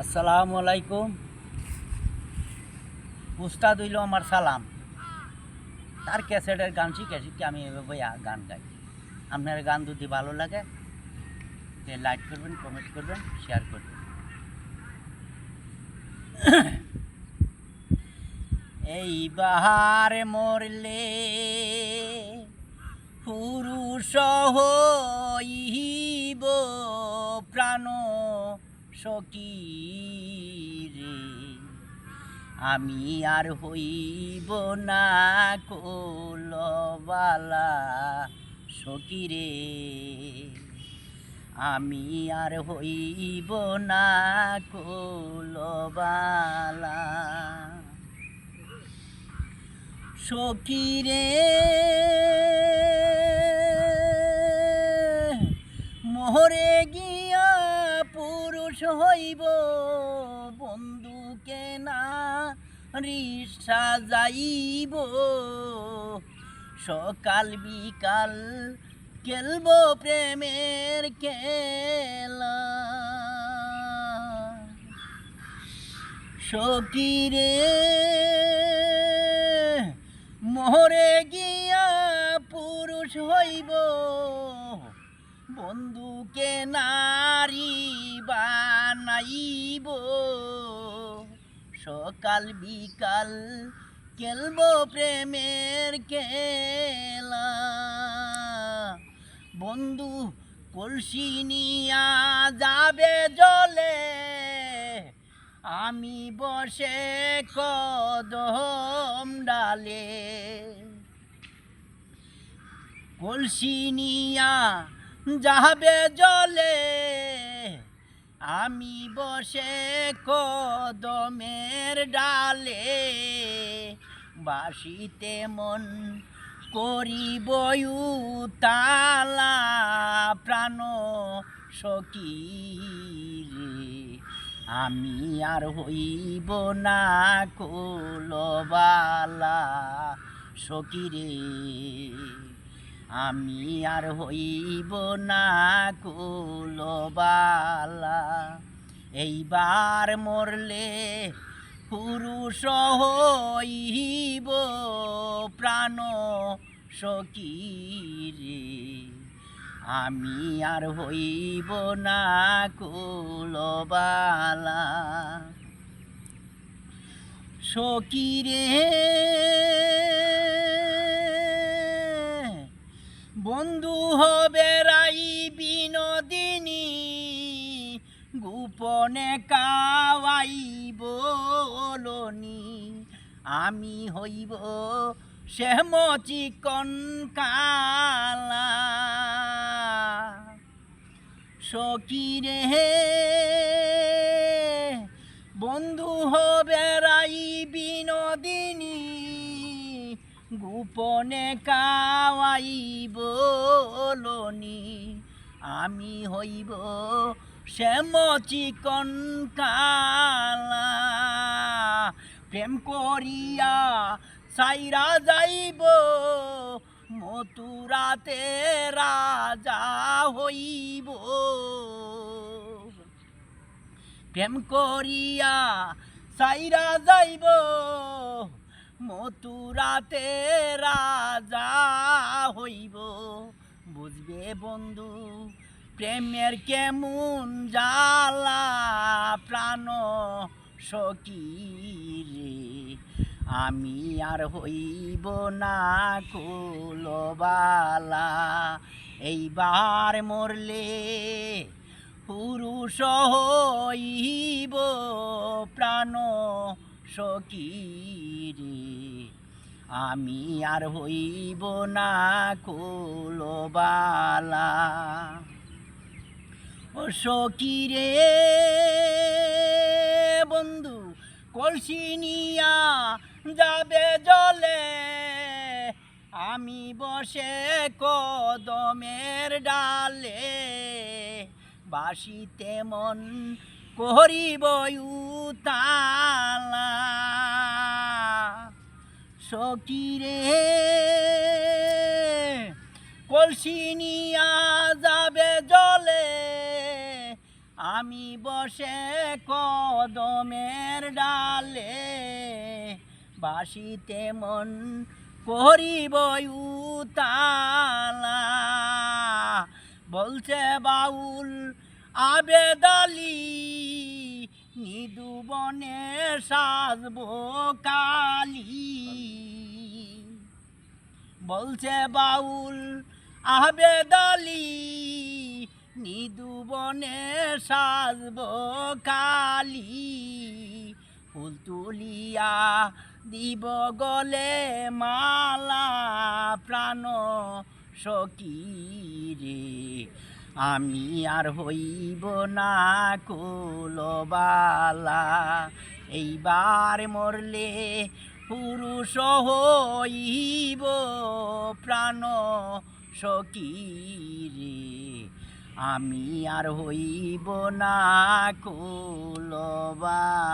আসসালামু আলাইকুম। উস্তাদ হইল আমার সালাম। তার ক্যাসেটের গান শিখে আমি এভাবে গান গাই। আপনার গান যদি ভালো লাগে লাইক করবেন, কমেন্ট করবেন, শেয়ার করবেন। এই বাহারে মরলে পুরুষ হইব প্রাণ সখী রে, আমি আর হইব না কোলবালা সখী রে, আমি আর হইব না কোলবালা সখী রে। মোহরে গিয়া পুরুষ হইব বন্ধুকে না রিসা যাইব, সকাল বিকাল খেলব প্রেমের খেলা সখী রে। মোহরে গিয়া পুরুষ হইব বন্ধুকে নারী বানাইব, সকাল বিকাল খেলব প্রেমের খেলা। বন্ধু কলসি নিয়া যাবে জলে, আমি বসে কদম ডালে। কলসি নিয়া যাবে জলে, আমি বসে কদমের ডালে। বাসিতে মন করিব উতালা প্রাণ সখী রে, আমি আর হইব না কোলবালা সখী রে, আমি আর হইব না কোলবালা। এইবার মরলে পুরুষ হইব প্রাণ সখী রে, আমি আর হইব না কোলবালা সখী রে। বন্ধু হবে রাই বিনোদিনী, গোপনে কাওয়াইব লনি, আমি হইব শ্যাম চিকন কালা সখী রে। বন্ধু হবে রাই বিনোদিনী, গোপনে কাওয়াইব লনি, আমি হইব শ্যাম চিকন কালা। প্রেম করিয়া সাইরা যাইব মথুরাতে রাজা হইব, প্রেম করিয়া সাইরা যাইব মথুরাতে রাজা হইব। বুঝবে বন্ধু প্রেমের কেমন জ্বালা প্রাণ সখী রে, আমি আর হইব না কোলবালা। এইবার মরলে পুরুষ হইব প্রাণ সখী রে, আমি আর হইব না কোলবালা ও সখী রে। বন্ধু কলসি নিয়া যাবে জলে, আমি বসে কদমের ডালে। বাসিতে মন করিব উতালা সখী রে। কলসি নিয়া যাবে জলে, আমি আমি বসে কদমের ডালে বাসিতে মন করিব উতালা বলছে বাউল আবেদালি নিদু বনে সাজবো কালী বলছে বাউল আবেদালি নিদু বনে সাজবো কালী ফুল তুলিয়া দিব গলে মালা প্রাণ সখী রে আমি আর হইব না কুলবালা এইবার মরলে পুরুষ হইব প্রাণ সখী রে আমি আর হইব না কুলবালা।